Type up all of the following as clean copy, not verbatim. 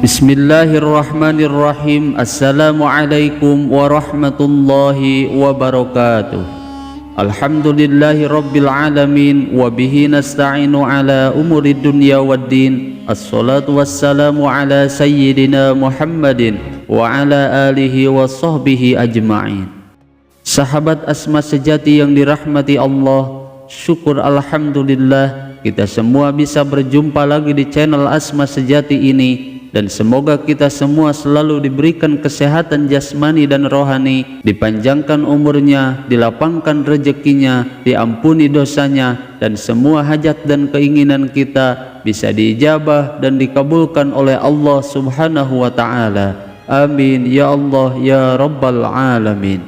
Bismillahirrahmanirrahim. Assalamualaikum warahmatullahi wabarakatuh. Alhamdulillahi rabbil alamin. Wabihi nasta'inu ala umuri dunya waddin. Assalatu wassalamu ala sayyidina Muhammadin wa ala alihi wa sahbihi ajma'in. Sahabat Asma sejati yang dirahmati Allah, syukur alhamdulillah kita semua bisa berjumpa lagi di channel Asma Sejati ini. Dan semoga kita semua selalu diberikan kesehatan jasmani dan rohani, dipanjangkan umurnya, dilapangkan rezekinya, diampuni dosanya, dan semua hajat dan keinginan kita bisa diijabah dan dikabulkan oleh Allah Subhanahu wa Ta'ala. Amin ya Allah ya Rabbal Alamin.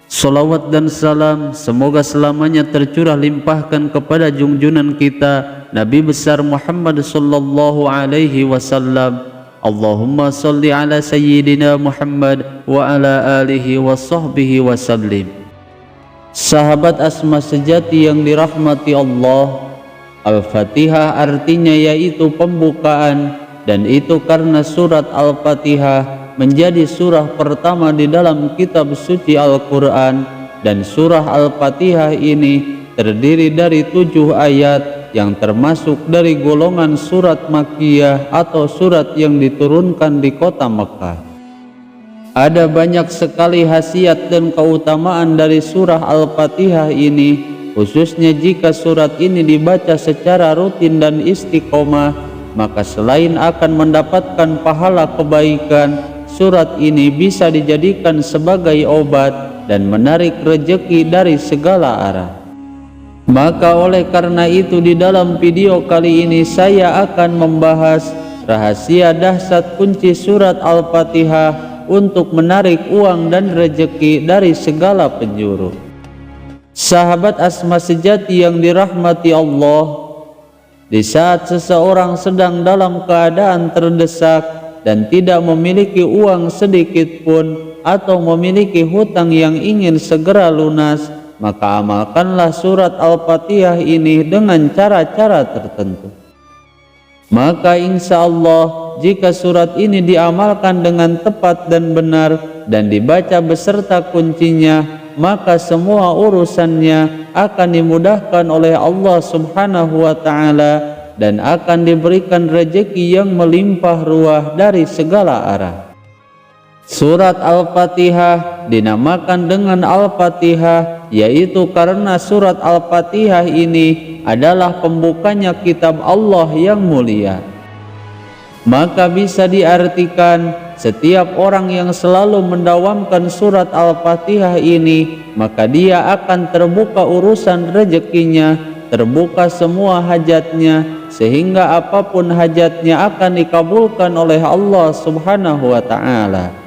Salawat dan salam semoga selamanya tercurah limpahkan kepada junjunan kita Nabi besar Muhammad sallallahu alaihi wasallam. Allahumma salli ala sayyidina Muhammad wa ala alihi wa sahbihi wa sallim. Sahabat Asma sejati yang dirahmati Allah, Al-Fatihah artinya yaitu pembukaan, dan itu karena surat Al-Fatihah menjadi surah pertama di dalam kitab suci Al-Quran. Dan surah Al-Fatihah ini terdiri dari 7 ayat yang termasuk dari golongan surat Makkiyah atau surat yang diturunkan di kota Mekah. Ada banyak sekali khasiat dan keutamaan dari surah Al-Fatihah ini, khususnya jika surat ini dibaca secara rutin dan istiqomah, maka selain akan mendapatkan pahala kebaikan, surat ini bisa dijadikan sebagai obat dan menarik rezeki dari segala arah. Maka oleh karena itu di dalam video kali ini saya akan membahas rahasia dahsyat kunci surat Al-Fatihah untuk menarik uang dan rezeki dari segala penjuru. Sahabat Asma sejati yang dirahmati Allah, di saat seseorang sedang dalam keadaan terdesak dan tidak memiliki uang sedikit pun atau memiliki hutang yang ingin segera lunas, maka amalkanlah surat Al-Fatihah ini dengan cara-cara tertentu. Maka insya Allah jika surat ini diamalkan dengan tepat dan benar dan dibaca beserta kuncinya, maka semua urusannya akan dimudahkan oleh Allah Subhanahu wa Ta'ala dan akan diberikan rezeki yang melimpah ruah dari segala arah. Surat Al-Fatihah dinamakan dengan Al-Fatihah yaitu karena surat Al-Fatihah ini adalah pembukanya kitab Allah yang mulia. Maka bisa diartikan setiap orang yang selalu mendawamkan surat Al-Fatihah ini, maka dia akan terbuka urusan rezekinya, terbuka semua hajatnya, sehingga apapun hajatnya akan dikabulkan oleh Allah Subhanahu wa Ta'ala.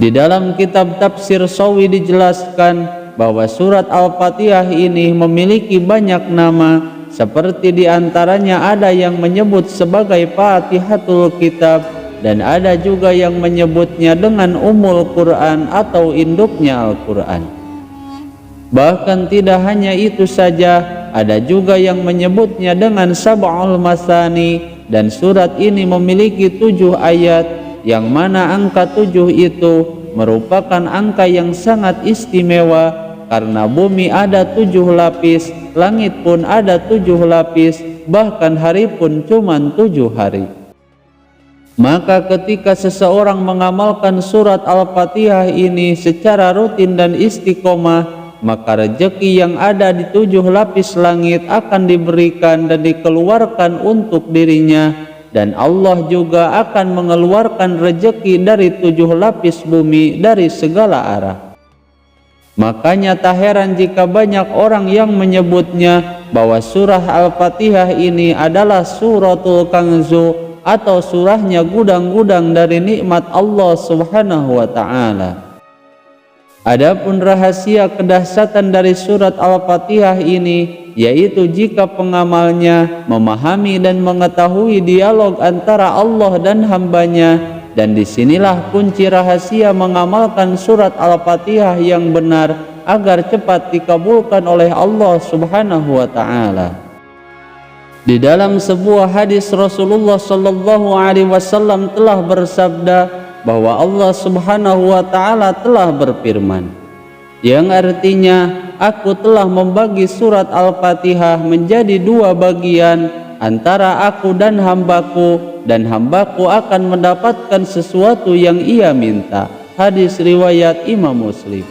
Di dalam kitab tafsir Sawi dijelaskan bahwa surat Al-Fatihah ini memiliki banyak nama, seperti diantaranya ada yang menyebut sebagai Fatihatul Kitab, dan ada juga yang menyebutnya dengan Ummul Quran atau induknya Al-Quran. Bahkan tidak hanya itu saja, ada juga yang menyebutnya dengan Sab'ul Masani, dan surat ini memiliki 7 ayat, yang mana angka 7 itu merupakan angka yang sangat istimewa karena bumi ada 7 lapis, langit pun ada 7 lapis, bahkan hari pun cuma 7 hari. Maka ketika seseorang mengamalkan surat Al-Fatihah ini secara rutin dan istiqomah, maka rezeki yang ada di 7 lapis langit akan diberikan dan dikeluarkan untuk dirinya, dan Allah juga akan mengeluarkan rezeki dari 7 lapis bumi dari segala arah. Makanya tak heran jika banyak orang yang menyebutnya bahwa surah Al-Fatihah ini adalah suratul kanzu atau surahnya gudang-gudang dari nikmat Allah Subhanahu wa Ta'ala. Adapun rahasia kedahsyatan dari surat Al-Fatihah ini, yaitu jika pengamalnya memahami dan mengetahui dialog antara Allah dan hambanya, dan disinilah kunci rahasia mengamalkan surat Al-Fatihah yang benar agar cepat dikabulkan oleh Allah Subhanahu wa Ta'ala. Di dalam sebuah hadis Rasulullah Shallallahu Alaihi Wasallam telah bersabda bahwa Allah Subhanahu wa Ta'ala telah berfirman, yang artinya, aku telah membagi surat Al-Fatihah menjadi dua bagian antara aku dan hambaku akan mendapatkan sesuatu yang ia minta. Hadis riwayat Imam Muslim.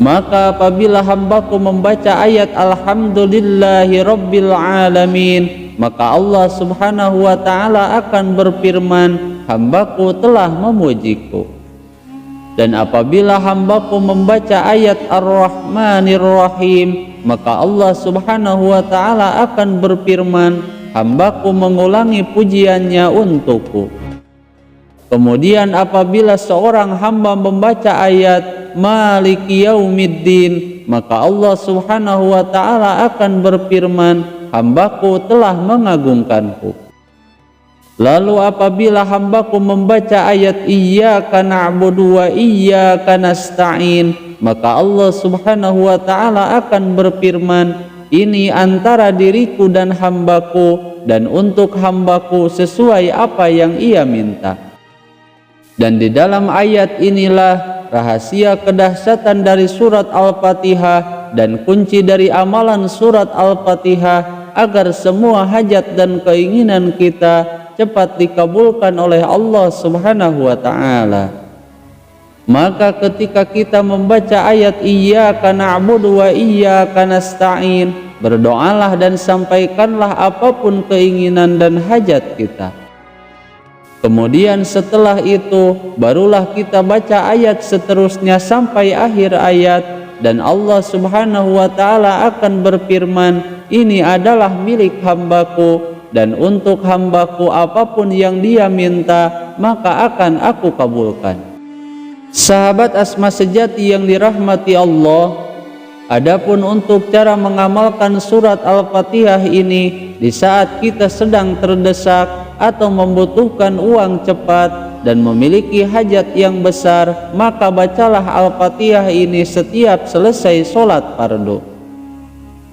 Maka apabila hambaku membaca ayat Alhamdulillahi Rabbil Alamin, maka Allah Subhanahu wa Ta'ala akan berfirman, hambaku telah memujiku. Dan apabila hambaku membaca ayat Ar-Rahmanir Rahim, maka Allah Subhanahu wa Ta'ala akan berfirman, hambaku mengulangi pujiannya untukku. Kemudian apabila seorang hamba membaca ayat Maliki Yaumiddin, maka Allah Subhanahu wa Ta'ala akan berfirman, hambaku telah mengagungkanku. Lalu apabila hambaku membaca ayat Iyyaka na'budu wa iyyaka nasta'in, maka Allah Subhanahu wa Ta'ala akan berfirman, ini antara diriku dan hambaku, dan untuk hambaku sesuai apa yang ia minta. Dan di dalam ayat inilah rahasia kedahsyatan dari surat Al-Fatihah dan kunci dari amalan surat Al-Fatihah agar semua hajat dan keinginan kita cepat dikabulkan oleh Allah Subhanahu wa Ta'ala. Maka ketika kita membaca ayat Iyyaka na'budu wa iyyaka nasta'in, berdoalah dan sampaikanlah apapun keinginan dan hajat kita. Kemudian setelah itu barulah kita baca ayat seterusnya sampai akhir ayat, dan Allah Subhanahu wa Ta'ala akan berfirman, ini adalah milik hambaku, dan untuk hambaku apapun yang dia minta maka akan aku kabulkan. Sahabat asma sejati yang dirahmati Allah, adapun untuk cara mengamalkan surat Al-Fatihah ini di saat kita sedang terdesak atau membutuhkan uang cepat dan memiliki hajat yang besar, maka bacalah Al-Fatihah ini setiap selesai sholat fardu.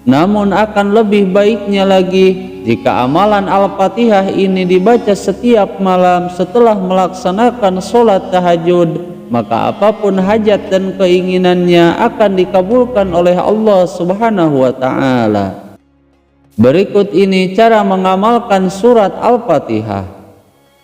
Namun akan lebih baiknya lagi jika amalan Al-Fatihah ini dibaca setiap malam setelah melaksanakan sholat tahajud, maka apapun hajat dan keinginannya akan dikabulkan oleh Allah Subhanahu wa Ta'ala. Berikut ini cara mengamalkan surat Al-Fatihah.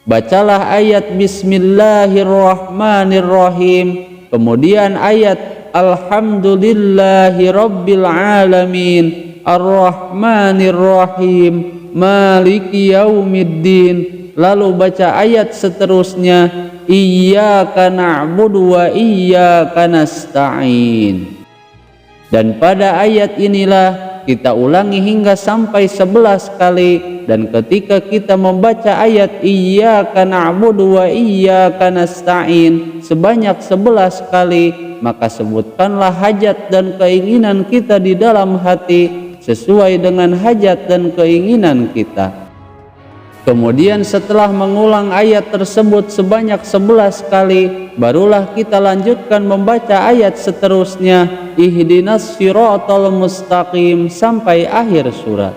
Bacalah ayat Bismillahirrahmanirrahim, kemudian ayat Alhamdulillahi Rabbil Alamin, Ar-Rahmanir Rahim, Maliki Yaumiddin. Lalu baca ayat seterusnya Iyyaka na'budu wa iyyaka nasta'in. Dan pada ayat inilah kita ulangi hingga sampai 11 kali, dan ketika kita membaca ayat Iyyaka na'budu wa iyyaka nasta'in sebanyak 11 kali, maka sebutkanlah hajat dan keinginan kita di dalam hati sesuai dengan hajat dan keinginan kita. Kemudian setelah mengulang ayat tersebut sebanyak 11 kali, barulah kita lanjutkan membaca ayat seterusnya Ihdinas siratal mustaqim sampai akhir surat.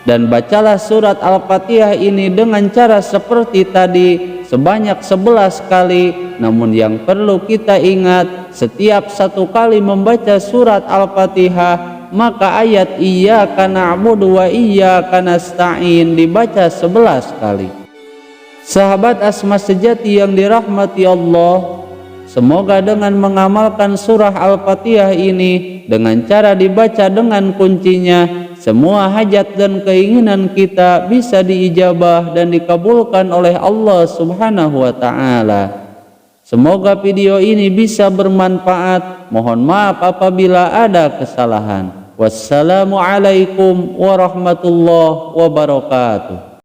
Dan bacalah surat Al-Fatihah ini dengan cara seperti tadi sebanyak 11 kali. Namun yang perlu kita ingat, setiap satu kali membaca surat Al-Fatihah, maka ayat Iyyaka na'budu wa iyyaka nasta'in dibaca 11 kali. Sahabat asma sejati yang dirahmati Allah, semoga dengan mengamalkan surah Al-Fatihah ini dengan cara dibaca dengan kuncinya, semua hajat dan keinginan kita bisa diijabah dan dikabulkan oleh Allah Subhanahu wa Ta'ala. Semoga video ini bisa bermanfaat. Mohon maaf apabila ada kesalahan. Wassalamualaikum warahmatullahi wabarakatuh.